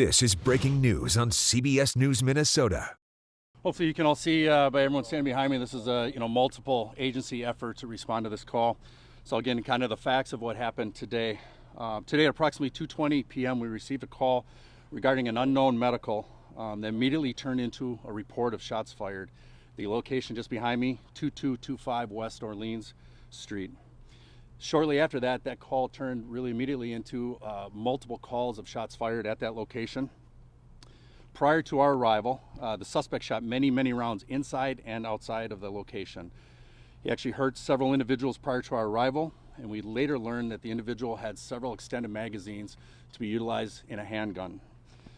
This is breaking news on CBS News Minnesota. Hopefully you can all see by everyone standing behind me, this is a multiple agency effort to respond to this call. So again, kind of the facts of what happened today. Today at approximately 2:20 p.m. we received a call regarding an unknown medical that immediately turned into a report of shots fired. The location just behind me, 2225 West Orleans Street. Shortly after that, that call turned really immediately into multiple calls of shots fired at that location. Prior to our arrival, the suspect shot many rounds inside and outside of the location. He actually hurt several individuals prior to our arrival, and we later learned that the individual had several extended magazines to be utilized in a handgun.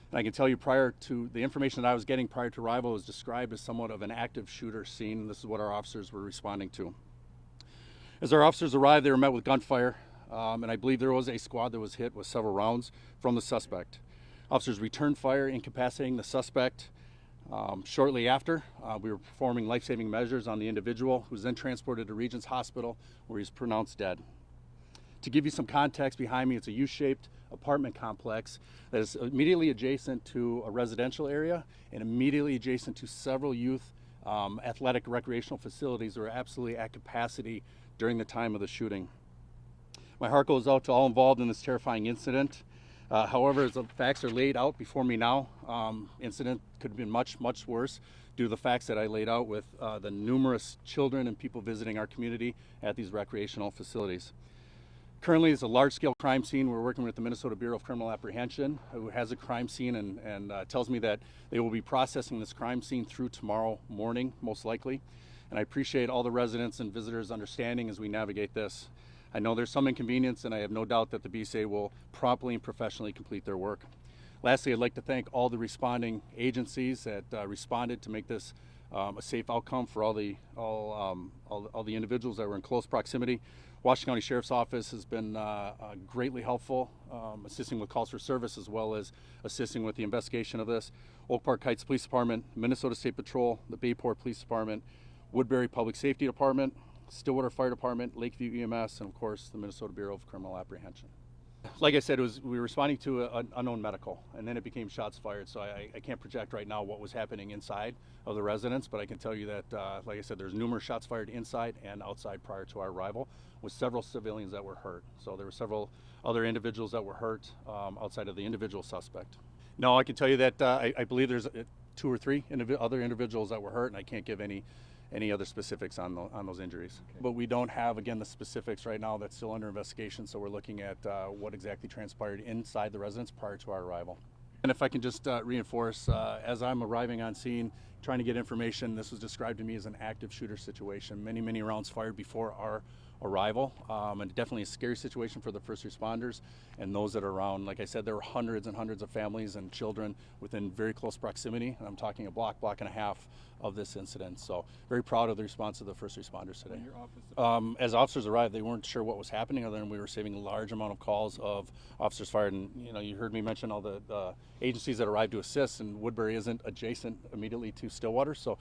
And I can tell you, prior to the information that I was getting prior to arrival, was described as somewhat of an active shooter scene. This is what our officers were responding to. As our officers arrived, they were met with gunfire, and I believe there was a squad that was hit with several rounds from the suspect. Officers returned fire, incapacitating the suspect. Shortly after, we were performing life-saving measures on the individual, who was then transported to Regents Hospital, where he was pronounced dead. To give you some context behind me, it's a U-shaped apartment complex that is immediately adjacent to a residential area and immediately adjacent to several youth athletic recreational facilities that are absolutely at capacity during the time of the shooting. My heart goes out to all involved in this terrifying incident. However, as the facts are laid out before me now, incident could have been much worse due to the facts that I laid out with the numerous children and people visiting our community at these recreational facilities. Currently, it's a large-scale crime scene. We're working with the Minnesota Bureau of Criminal Apprehension, who has a crime scene and tells me that they will be processing this crime scene through tomorrow morning, most likely. And I appreciate all the residents and visitors' understanding as we navigate this. I know there's some inconvenience, and I have no doubt that the BCA will promptly and professionally complete their work. Lastly, I'd like to thank all the responding agencies that responded to make this a safe outcome for all the individuals that were in close proximity. Washington County Sheriff's Office has been greatly helpful, assisting with calls for service as well as assisting with the investigation of this. Oak Park Heights Police Department, Minnesota State Patrol, the Bayport Police Department, Woodbury Public Safety Department, Stillwater Fire Department, Lakeview EMS, and of course the Minnesota Bureau of Criminal Apprehension. Like I said, we were responding to an unknown medical, and then it became shots fired. So I can't project right now what was happening inside of the residence, but I can tell you that, like I said, there's numerous shots fired inside and outside prior to our arrival, with several civilians that were hurt. So there were several other individuals that were hurt outside of the individual suspect. No, I can tell you that I believe there's 2 or 3 other individuals that were hurt, and I can't give any other specifics on those injuries. Okay. But we don't have, again, the specifics right now. That's still under investigation, so we're looking at what exactly transpired inside the residence prior to our arrival. And if I can just reinforce, as I'm arriving on scene, trying to get information, this was described to me as an active shooter situation. Many rounds fired before our arrival, and definitely a scary situation for the first responders and those that are around. Like I said, there were hundreds and hundreds of families and children within very close proximity, and I'm talking a block and a half of this incident. So very proud of the response of the first responders today. As officers arrived, they weren't sure what was happening, other than we were receiving a large amount of calls of officers fired. And you heard me mention all the agencies that arrived to assist, and Woodbury isn't adjacent immediately to Stillwater, so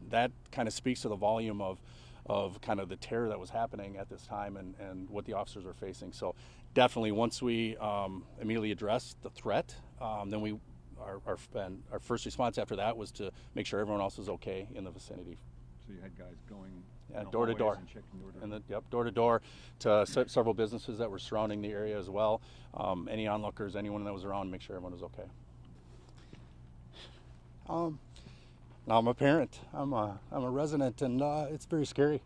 that kind of speaks to the volume of kind of the terror that was happening at this time and what the officers were facing. So definitely, once we immediately addressed the threat, then our first response after that was to make sure everyone else was okay in the vicinity. So you had guys going door to door, door to door to several businesses that were surrounding the area as well. Any onlookers, anyone that was around, make sure everyone was okay. Now I'm a parent. I'm a resident, and it's very scary.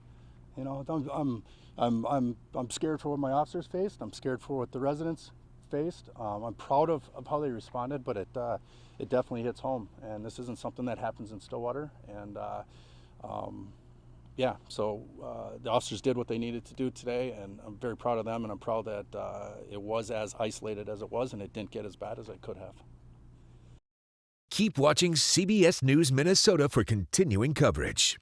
I'm scared for what my officers faced. I'm scared for what the residents faced. I'm proud of how they responded, but it definitely hits home. And this isn't something that happens in Stillwater. And so the officers did what they needed to do today, and I'm very proud of them. And I'm proud that it was as isolated as it was, and it didn't get as bad as it could have. Keep watching CBS News Minnesota for continuing coverage.